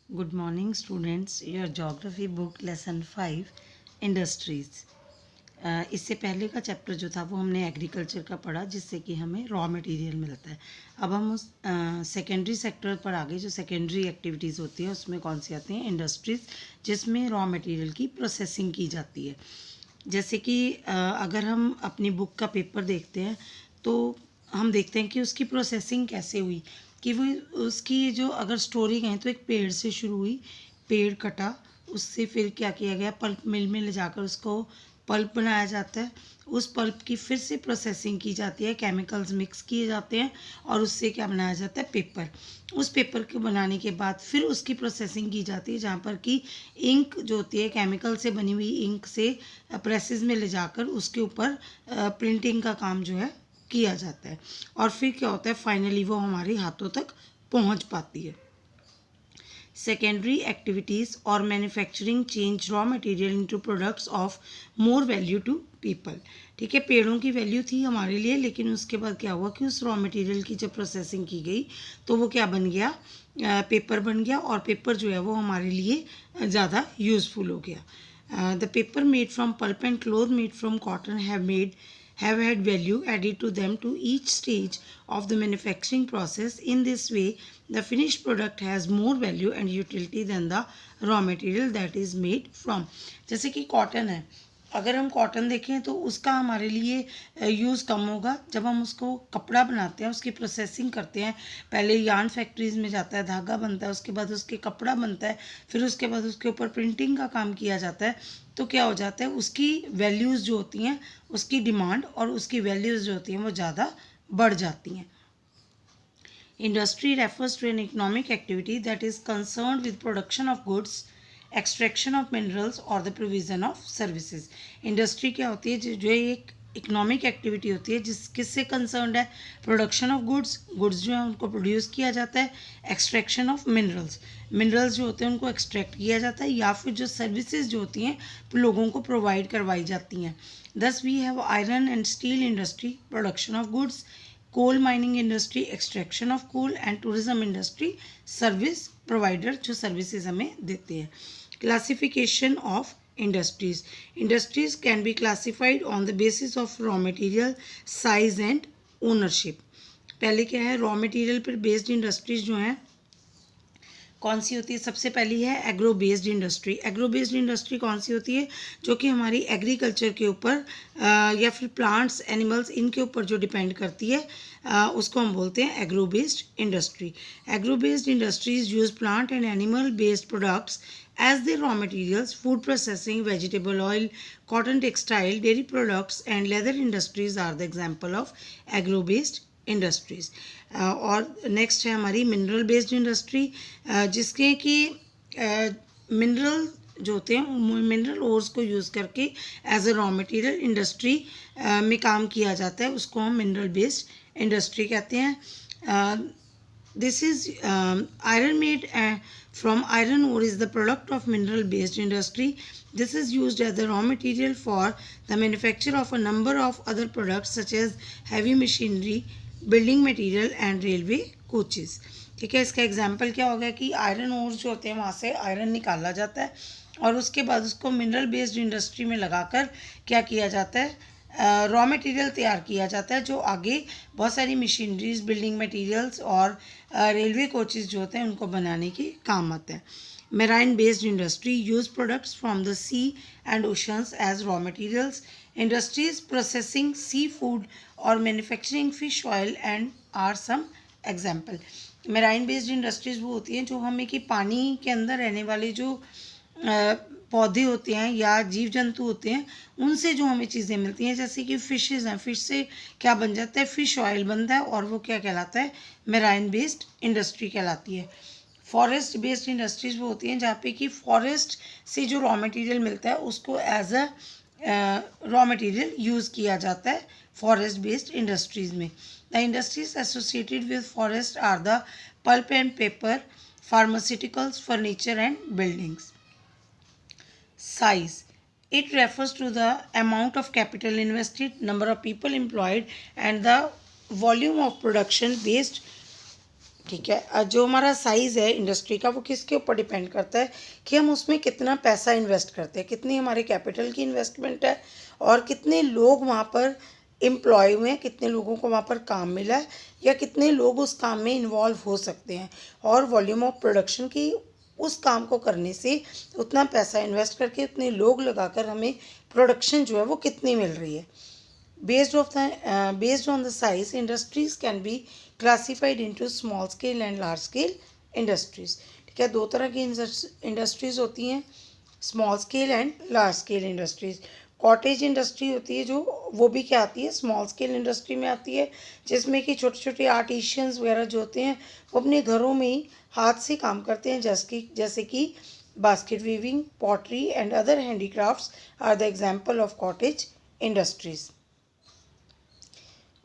Good morning, students. Your geography book lesson 5 industries. इससे पहले का चैप्टर जो था वो हमने एग्रीकल्चर का पढ़ा, जिससे कि हमें रॉ मटेरियल मिलता है। अब हम उस सेकेंडरी सेक्टर पर आगे, जो सेकेंडरी एक्टिविटीज़ होती हैं उसमें कौन सी आती हैं? इंडस्ट्रीज़, जिसमें रॉ मटेरियल की प्रोसेसिंग की जाती है। जैसे कि अगर हम अपनी बुक का पेपर देखते हैं तो हम देखते हैं कि उसकी प्रोसेसिंग कैसे हुई, कि वो उसकी जो अगर स्टोरी कहें तो एक पेड़ से शुरू हुई, पेड़ कटा, उससे फिर क्या किया गया, पल्प मिल में ले जाकर उसको पल्प बनाया जाता है। उस पल्प की फिर से प्रोसेसिंग की जाती है, केमिकल्स मिक्स किए जाते हैं और उससे क्या बनाया जाता है? पेपर। उस पेपर को बनाने के बाद फिर उसकी प्रोसेसिंग की जाती है, जहाँ पर कि इंक जो होती है, केमिकल से बनी हुई इंक से प्रेसेस में ले जाकर उसके ऊपर प्रिंटिंग का काम जो है किया जाता है। और फिर क्या होता है? फाइनली वो हमारे हाथों तक पहुंच पाती है। Secondary activities or manufacturing change raw material into products of more value to people। ठीक है, पेड़ों की वैल्यू थी हमारे लिए, लेकिन उसके बाद क्या हुआ कि उस रॉ मटेरियल की जब प्रोसेसिंग की गई तो वो क्या बन गया? पेपर बन गया, और पेपर जो है वो हमारे लिए ज़्यादा यूज़फुल हो गया। The paper made from pulp and cloth made from cotton have had value added to them to each stage of the manufacturing process. In this way, the finished product has more value and utility than the raw material that is made from। जैसे कि cotton है, अगर हम cotton देखें तो उसका हमारे लिए यूज़ कम होगा। जब हम उसको कपड़ा बनाते हैं, उसकी प्रोसेसिंग करते हैं, पहले यार्न फैक्ट्रीज़ में जाता है, धागा बनता है, उसके बाद उसके कपड़ा बनता है, फिर उसके बाद उसके ऊपर प्रिंटिंग का काम किया जाता है, तो क्या हो जाता है? उसकी वैल्यूज़ जो होती हैं, उसकी डिमांड और उसकी वैल्यूज़ जो होती हैं वो ज़्यादा बढ़ जाती हैं। Industry refers to an economic activity that is concerned with production of goods, extraction of minerals or the provision of services। Industry क्या होती है? जो एक इकोनॉमिक एक्टिविटी होती है जिस किससे कंसर्न्ड है? प्रोडक्शन ऑफ गुड्स, गुड्स जो है उनको प्रोड्यूस किया जाता है, एक्सट्रैक्शन ऑफ मिनरल्स, मिनरल्स जो होते हैं उनको एक्सट्रैक्ट किया जाता है, या फिर जो सर्विसेज जो होती हैं लोगों को प्रोवाइड करवाई जाती हैं। Thus we have iron and steel industry, production of goods, coal mining industry, extraction of coal, and tourism industry, service provider जो सर्विसेज हमें देते हैं। Classification of industries. Industries can be classified on the basis of raw material, size and ownership. पहले क्या है? Raw material पर based industries जो हैं कौन सी होती है? सबसे पहली है agro based industry. Agro based industry कौन सी होती है? जो कि हमारी एग्रीकल्चर के ऊपर या फिर प्लांट्स, एनिमल्स, इनके ऊपर जो डिपेंड करती है, उसको हम बोलते हैं agro based industry. Agro based industries use plant and animal based products as their raw materials. Food processing, vegetable oil, cotton textile, dairy products and leather industries are the example of agro based industries. और next है हमारी mineral based industry, जिसके कि mineral जो होते हैं, mineral ores को use करके as a raw material industry में काम किया जाता है, उसको हम मिनरल बेस्ड इंडस्ट्री कहते हैं। This is iron made from iron ore is the product of mineral based industry. This is used as the raw material for the manufacture of a number of other products such as heavy machinery, building material and railway coaches। ठीक है, इसका example क्या होगा कि iron ores जो होते हैं वहाँ से आयरन निकाला जाता है और उसके बाद उसको मिनरल बेस्ड इंडस्ट्री में लगाकर क्या किया जाता है? रॉ मटेरियल तैयार किया जाता है, जो आगे बहुत सारी मशीनरीज, बिल्डिंग मटेरियल्स और रेलवे कोचेस जो होते हैं उनको बनाने के काम आते हैं। Marine based industry use products from the sea and oceans as raw materials. Industries processing sea food और manufacturing fish oil and are some example. Marine based industries वो होती हैं जो हमें कि पानी के अंदर रहने वाले जो पौधे होते हैं या जीव जंतु होते हैं उनसे जो हमें चीज़ें मिलती हैं, जैसे कि फिशेज़ हैं, फिश से क्या बन जाता है? फिश ऑयल बनता है, और वो क्या कहलाता है? मेराइन बेस्ड इंडस्ट्री कहलाती है। फॉरेस्ट बेस्ड इंडस्ट्रीज वो होती हैं जहाँ पे कि फॉरेस्ट से जो रॉ मटेरियल मिलता है उसको as a raw material use किया जाता है फॉरेस्ट बेस्ड इंडस्ट्रीज में। The industries associated with forest are the pulp and paper, pharmaceuticals, furniture and buildings. Size. It refers to the amount of capital invested, number of people employed, and the volume of production based ठीक है। जो हमारा size है industry का वो किसके ऊपर depend करता है कि हम उसमें कितना पैसा इन्वेस्ट करते हैं, कितनी हमारे कैपिटल की इन्वेस्टमेंट है और कितने लोग वहाँ पर एम्प्लॉय हुए हैं, कितने लोगों को वहाँ पर काम मिला है या कितने लोग उस काम में इन्वॉल्व हो सकते हैं, और वॉल्यूम ऑफ प्रोडक्शन की उस काम को करने से उतना पैसा इन्वेस्ट करके उतने लोग लगाकर हमें प्रोडक्शन जो है वो कितनी मिल रही है। Based on the size, industries can be classified into small scale and large scale industries. ठीक है, दो तरह की इंडस्ट्रीज होती हैं, small scale and large scale industries. Cottage industry होती है जो, वो भी क्या आती है, स्मॉल स्केल इंडस्ट्री में आती है, जिसमें कि छोटे छोटे आर्टिशियंस वगैरह जो होते हैं वो अपने घरों में ही हाथ से काम करते हैं, जैसे कि basket weaving, pottery and other handicrafts are the example of cottage industries.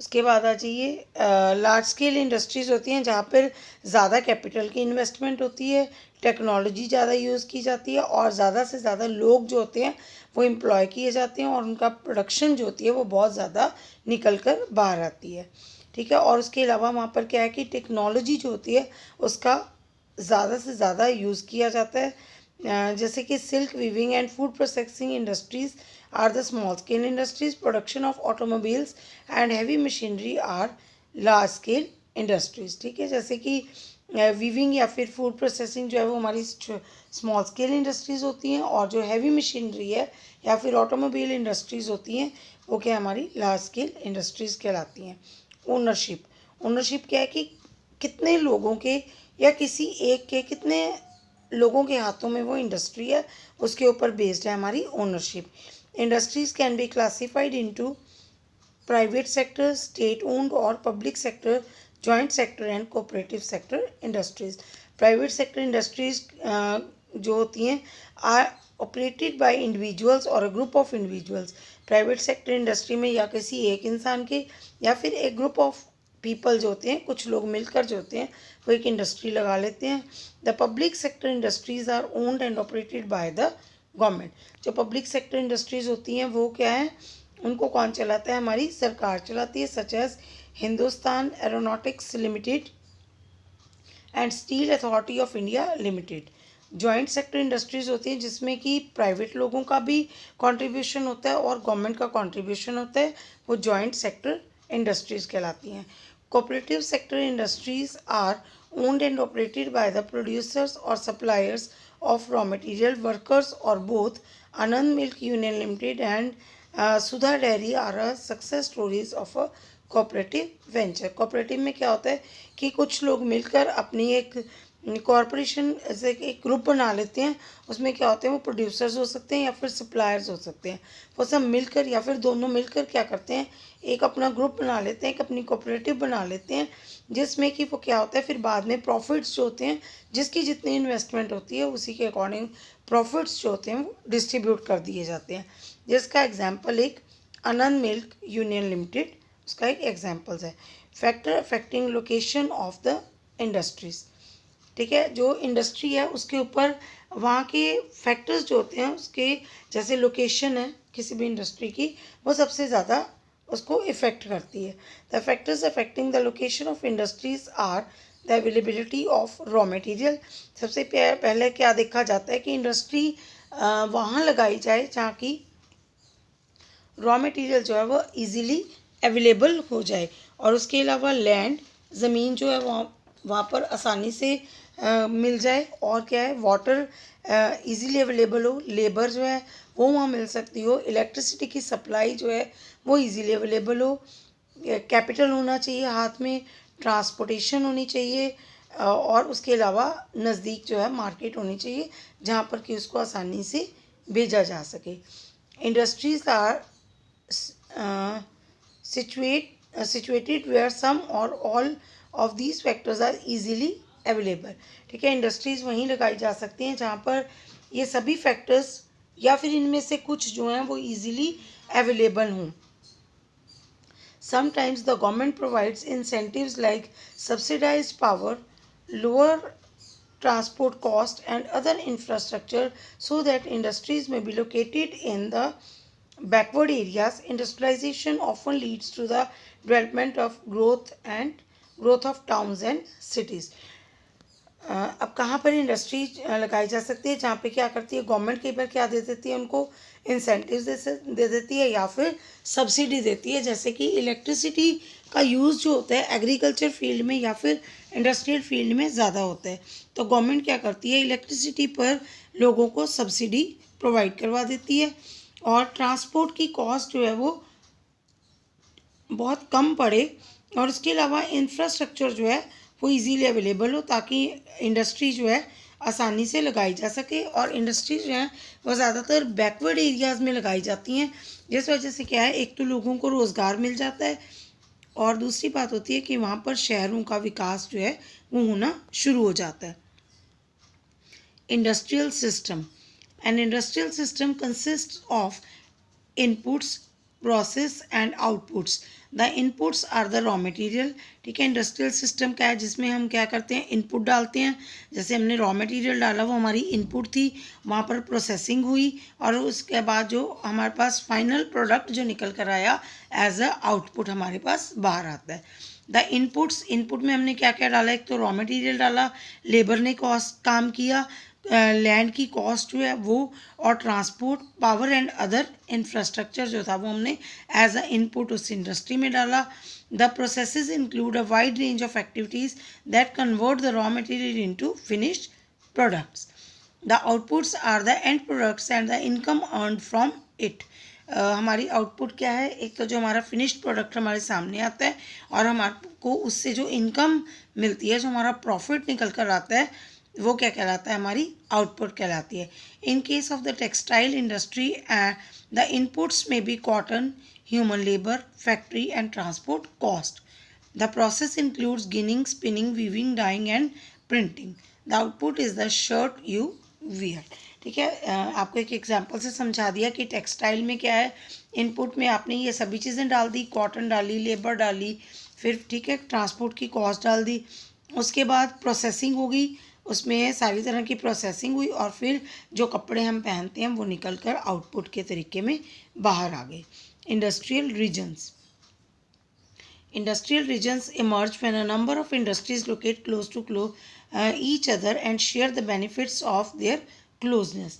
उसके बाद आ जाइए, लार्ज स्केल इंडस्ट्रीज़ होती हैं जहाँ पर ज़्यादा कैपिटल की इन्वेस्टमेंट होती है, टेक्नोलॉजी ज़्यादा यूज़ की जाती है और ज़्यादा से ज़्यादा लोग जो होते हैं वो एम्प्लॉय किए जाते हैं और उनका प्रोडक्शन जो होती है वो बहुत ज़्यादा निकल कर बाहर आती है। ठीक है, और उसके अलावा वहाँ पर क्या है कि टेक्नोलॉजी जो होती है उसका ज़्यादा से ज़्यादा यूज़ किया जाता है। जैसे कि silk weaving and food processing industries are the small scale industries, production of automobiles and heavy machinery are large scale industries. ठीक है, जैसे कि वीविंग या फिर फूड प्रोसेसिंग जो है वो हमारी स्मॉल स्केल इंडस्ट्रीज़ होती हैं, और जो हैवी मशीनरी है या फिर ऑटोमोबाइल इंडस्ट्रीज़ होती हैं वो क्या हमारी लार्ज स्केल इंडस्ट्रीज़ कहलाती हैं। ओनरशिप, ओनरशिप क्या है कि कितने लोगों के या किसी एक के कितने लोगों के हाथों में वो इंडस्ट्री है उसके ऊपर बेस्ड है हमारी ownership. Industries can be classified into private sector, state owned और public sector, joint sector and cooperative sector industries. Private sector industries जो होती हैं आर ऑपरेटेड बाय इंडिविजुअल्स और a group of individuals. Private sector industry में या किसी एक इंसान के या फिर एक ग्रुप ऑफ पीपल जो होते हैं, कुछ लोग मिलकर जो होते हैं वो एक इंडस्ट्री लगा लेते हैं। The public sector industries are owned and operated by the government. जो पब्लिक सेक्टर इंडस्ट्रीज होती हैं वो क्या है, उनको कौन चलाता है, हमारी सरकार चलाती है, such as Hindustan aeronautics limited and steel authority of India limited. Joint sector industries होती हैं जिसमें कि प्राइवेट लोगों का भी कंट्रीब्यूशन होता है और गवर्नमेंट का कंट्रीब्यूशन होता है, वो जॉइंट सेक्टर इंडस्ट्रीज कहलाती हैं। Cooperative sector industries are owned and operated by the producers और suppliers of raw material workers और both Anand milk union limited and Sudha dairy are success stories of a cooperative venture. Cooperative में क्या होता है कि कुछ लोग मिलकर अपनी एक कॉरपोरेशन ऐसे एक ग्रुप बना लेते हैं, उसमें क्या होते हैं वो प्रोड्यूसर्स हो सकते हैं या फिर सप्लायर्स हो सकते हैं, वो सब मिलकर या फिर दोनों मिलकर क्या करते हैं, एक अपना ग्रुप बना लेते हैं, एक अपनी कोऑपरेटिव बना लेते हैं, जिसमें कि वो क्या होता है फिर बाद में प्रॉफिट्स जो होते हैं, जिसकी जितनी इन्वेस्टमेंट होती है उसी के अकॉर्डिंग प्रॉफिट्स जो होते हैं वो डिस्ट्रीब्यूट कर दिए जाते हैं। जिसका एग्जाम्पल एक आनंद मिल्क यूनियन लिमिटेड उसका एक एग्जाम्पल्स है। Factor affecting location of the industries. ठीक है, जो इंडस्ट्री है उसके ऊपर वहाँ के फैक्टर्स जो होते हैं उसके, जैसे लोकेशन है किसी भी इंडस्ट्री की, वो सबसे ज़्यादा उसको इफ़ेक्ट करती है। The factors affecting the location of industries are the availability of raw material. सबसे पहले क्या देखा जाता है कि इंडस्ट्री वहाँ लगाई जाए जहाँ की रॉ मटेरियल जो है वो इजीली अवेलेबल हो जाए, और उसके अलावा लैंड, ज़मीन जो है वहाँ पर आसानी से मिल जाए, और क्या है वाटर इजीली अवेलेबल हो, लेबर जो है वो वहाँ मिल सकती हो, इलेक्ट्रिसिटी की सप्लाई जो है वो इजीली अवेलेबल हो, कैपिटल होना चाहिए हाथ में, ट्रांसपोर्टेशन होनी चाहिए, और उसके अलावा नज़दीक जो है मार्केट होनी चाहिए जहाँ पर कि उसको आसानी से भेजा जा सके। Industries are situated where some or all of these factors are easily available। ठीक है, इंडस्ट्रीज़ वहीं लगाई जा सकती हैं जहाँ पर ये सभी फैक्टर्स या फिर इनमें से कुछ जो हैं वो easily available हों। Sometimes the government provides incentives like subsidized power, lower transport cost and other infrastructure so that industries may be located in the backward areas. Industrialization often leads to the development of growth and growth of towns and cities. अब कहाँ पर industry लगाई जा सकती है, जहाँ पे क्या करती है गवर्नमेंट कई बार क्या दे देती है उनको, इंसेंटिव दे देती है या फिर सब्सिडी देती है। जैसे कि इलेक्ट्रिसिटी का यूज़ जो होता है एग्रीकल्चर फील्ड में या फिर इंडस्ट्रियल फील्ड में ज़्यादा होता है, तो गवर्नमेंट क्या करती है इलेक्ट्रिसिटी पर लोगों को सब्सिडी प्रोवाइड करवा देती है, और ट्रांसपोर्ट की कॉस्ट जो है वो बहुत कम पड़े, और उसके अलावा इंफ्रास्ट्रक्चर जो है वो इजीली अवेलेबल हो, ताकि इंडस्ट्री जो है आसानी से लगाई जा सके। और इंडस्ट्री जो है वो ज़्यादातर बैकवर्ड एरियाज़ में लगाई जाती हैं, जिस वजह से क्या है एक तो लोगों को रोज़गार मिल जाता है, और दूसरी बात होती है कि वहाँ पर शहरों का विकास जो है वो होना शुरू हो जाता है। Industrial system, an industrial system consist of inputs, process and outputs. The inputs are the raw material. ठीक है, इंडस्ट्रियल सिस्टम क्या है, जिसमें हम क्या करते हैं इनपुट डालते हैं। जैसे हमने रॉ मटेरियल डाला वो हमारी इनपुट थी, वहाँ पर प्रोसेसिंग हुई, और उसके बाद जो हमारे पास फाइनल प्रोडक्ट जो निकल कर आया एज अ आउटपुट हमारे पास बाहर आता है। द इनपुट्स, इनपुट में हमने क्या क्या डाला, एक तो रॉ मटेरियल डाला, लेबर ने कॉस्ट काम किया, लैंड की कॉस्ट जो है वो, और transport, power and other infrastructure जो था वो हमने एज अ इनपुट उस इंडस्ट्री में डाला। The processes include a wide range of activities that convert the raw material into finished products. The outputs are the end products and the income earned from it. हमारी output क्या है, एक तो जो हमारा फिनिश्ड प्रोडक्ट हमारे सामने आता है, और हमारे को उससे जो इनकम मिलती है, जो हमारा प्रॉफिट निकल कर आता है, वो क्या कहलाता है, हमारी आउटपुट कहलाती है। In case of the textile industry the inputs में be cotton, human labour, factory and transport cost. The process includes ginning, spinning, weaving, dyeing and printing. The output is the shirt you wear. ठीक है, आपको एक example से समझा दिया कि textile में क्या है, इनपुट में आपने ये सभी चीज़ें डाल दी, कॉटन डाली, लेबर डाली, फिर ठीक है ट्रांसपोर्ट की कॉस्ट डाल दी, उसके बाद प्रोसेसिंग होगी, उसमें सारी तरह की प्रोसेसिंग हुई, और फिर जो कपड़े हम पहनते हैं वो निकल कर आउटपुट के तरीके में बाहर आ गए। Industrial regions, industrial regions emerge when a number of industries locate close to each other and share the benefits of their closeness.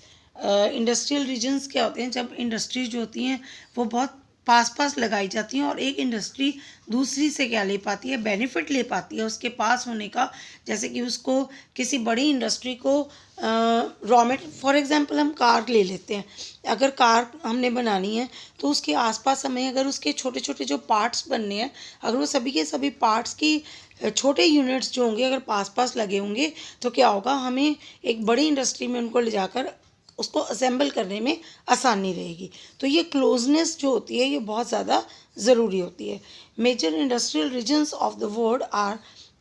Industrial regions क्या होते हैं, जब इंडस्ट्रीज जो होती हैं वो बहुत पास पास लगाई जाती हैं, और एक इंडस्ट्री दूसरी से क्या ले पाती है, बेनिफिट ले पाती है उसके पास होने का। जैसे कि उसको किसी बड़ी इंडस्ट्री को रॉ मेटेरियल, फॉर एग्जांपल हम कार ले लेते हैं, अगर कार हमने बनानी है तो उसके आसपास हमें अगर उसके छोटे छोटे जो पार्ट्स बनने हैं, अगर वो सभी के सभी पार्ट्स की छोटे यूनिट्स जो होंगे अगर पास पास लगे होंगे, तो क्या होगा, हमें एक बड़ी इंडस्ट्री में उनको ले जाकर उसको असेंबल करने में आसानी रहेगी। तो ये क्लोजनेस जो होती है ये बहुत ज़्यादा ज़रूरी होती है। Major industrial regions of the world are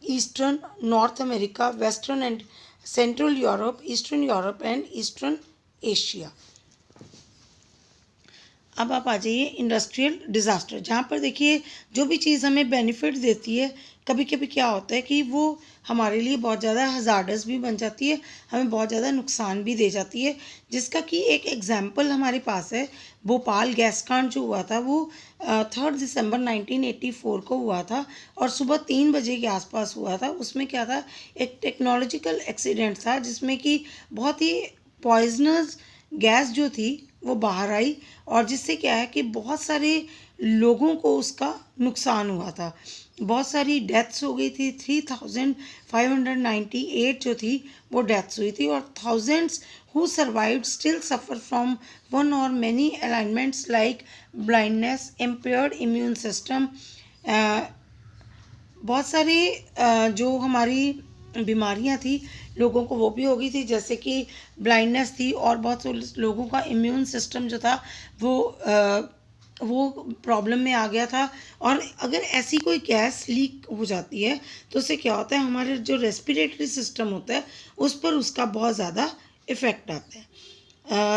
eastern North America, western and central Europe, eastern Europe and eastern Asia. अब आप आ जाइए इंडस्ट्रियल डिज़ास्टर, जहाँ पर देखिए जो भी चीज़ हमें बेनिफिट देती है, कभी कभी क्या होता है कि वो हमारे लिए बहुत ज़्यादा हज़ार्डस भी बन जाती है, हमें बहुत ज़्यादा नुकसान भी दे जाती है। जिसका कि एक एग्जाम्पल हमारे पास है, भोपाल गैस कांड जो हुआ था वो 3 दिसंबर 1984 को हुआ था, और सुबह 3 बजे के आसपास हुआ था। उसमें क्या था, एक टेक्नोलॉजिकल एक्सीडेंट था, जिसमें कि बहुत ही पॉइजनस गैस जो थी वो बाहर आई, और जिससे क्या है कि बहुत सारे लोगों को उसका नुकसान हुआ था, बहुत सारी डेथ्स हो गई थी। 3598 जो थी वो डेथ्स हुई थी, और thousands who survived still suffer from one or many ailments like blindness, impaired immune system. बहुत सारे जो हमारी बीमारियां थी लोगों को वो भी हो गई थी, जैसे कि ब्लाइंडनेस थी, और बहुत से लोगों का इम्यून सिस्टम जो था वो प्रॉब्लम में आ गया था। और अगर ऐसी कोई गैस लीक हो जाती है तो उससे क्या होता है, हमारे जो रेस्पिरेटरी सिस्टम होता है उस पर उसका बहुत ज़्यादा इफ़ेक्ट आता है।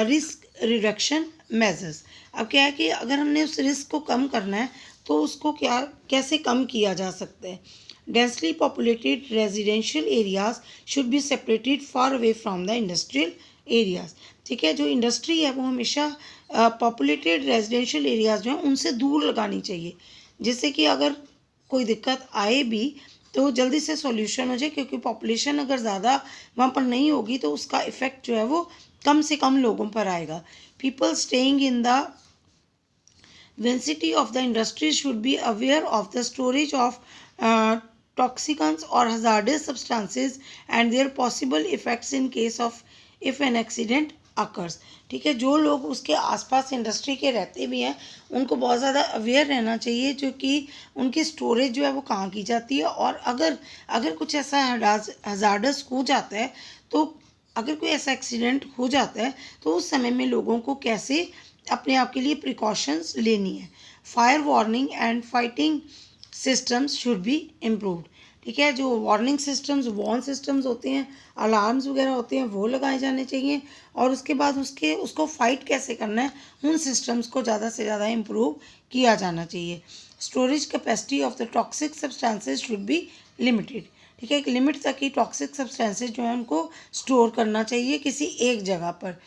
रिस्क रिडक्शन मेजर्स, अब क्या है कि अगर हमने उस रिस्क को कम करना है तो उसको कैसे कम किया जा सकता है। Densely populated residential areas should be separated far away from the industrial areas. ठीक है, जो इंडस्ट्री है वो हमेशा पॉपुलेटेड रेजिडेंशियल एरियाज जो हैं उनसे दूर लगानी चाहिए, जिससे कि अगर कोई दिक्कत आए भी तो जल्दी से सॉल्यूशन हो जाए, क्योंकि पॉपुलेशन अगर ज़्यादा वहाँ पर नहीं होगी तो उसका इफ़ेक्ट जो है वो कम से कम लोगों पर आएगा. People staying in the vicinity of the industry should be aware of the storage of toxicants or hazardous substances and their possible effects in case of if an accident occurs. ठीक है, जो लोग उसके आसपास इंडस्ट्री के रहते भी हैं उनको बहुत ज़्यादा अवेयर रहना चाहिए, जो कि उनकी स्टोरेज जो है वो कहाँ की जाती है, और अगर अगर कुछ ऐसा हजार्डस हो जाता है, तो अगर कोई ऐसा एक्सीडेंट हो जाता है तो उस समय में लोगों को कैसे अपने आप के लिए प्रिकॉशंस लेनी है. Fire warning and fighting systems should be improved. ठीक है, जो वार्निंग सिस्टम्स, वॉर्न सिस्टम्स होते हैं, अलार्म्स वगैरह होते हैं, वो लगाए जाने चाहिए. और उसके बाद उसको फाइट कैसे करना है, उन सिस्टम्स को ज़्यादा से ज़्यादा इम्प्रूव किया जाना चाहिए. Storage capacity of the toxic substances should be limited. ठीक है, एक लिमिट तक ही टॉक्सिक सब्सटेंसेज जो है उनको स्टोर करना चाहिए किसी एक जगह पर.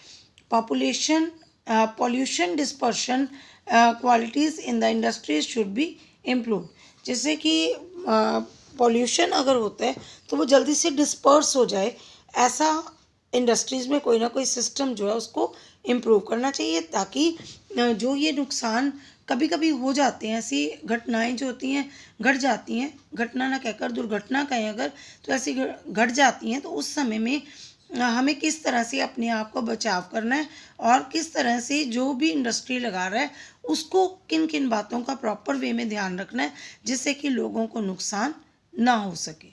Pollution dispersion qualities in the industries should be improve. जैसे कि पॉल्यूशन अगर होता है तो वो जल्दी से डिस्पर्स हो जाए, ऐसा इंडस्ट्रीज़ में कोई ना कोई सिस्टम जो है उसको इम्प्रूव करना चाहिए, ताकि जो ये नुकसान कभी कभी हो जाते हैं, ऐसी घटनाएं जो होती हैं घट जाती हैं, घटना ना कहकर दुर्घटना कहें अगर, तो ऐसी घट जाती हैं, तो उस समय में हमें किस तरह से अपने आप को बचाव करना है, और किस तरह से जो भी इंडस्ट्री लगा रहा है उसको किन किन बातों का प्रॉपर वे में ध्यान रखना है, जिससे कि लोगों को नुकसान ना हो सके.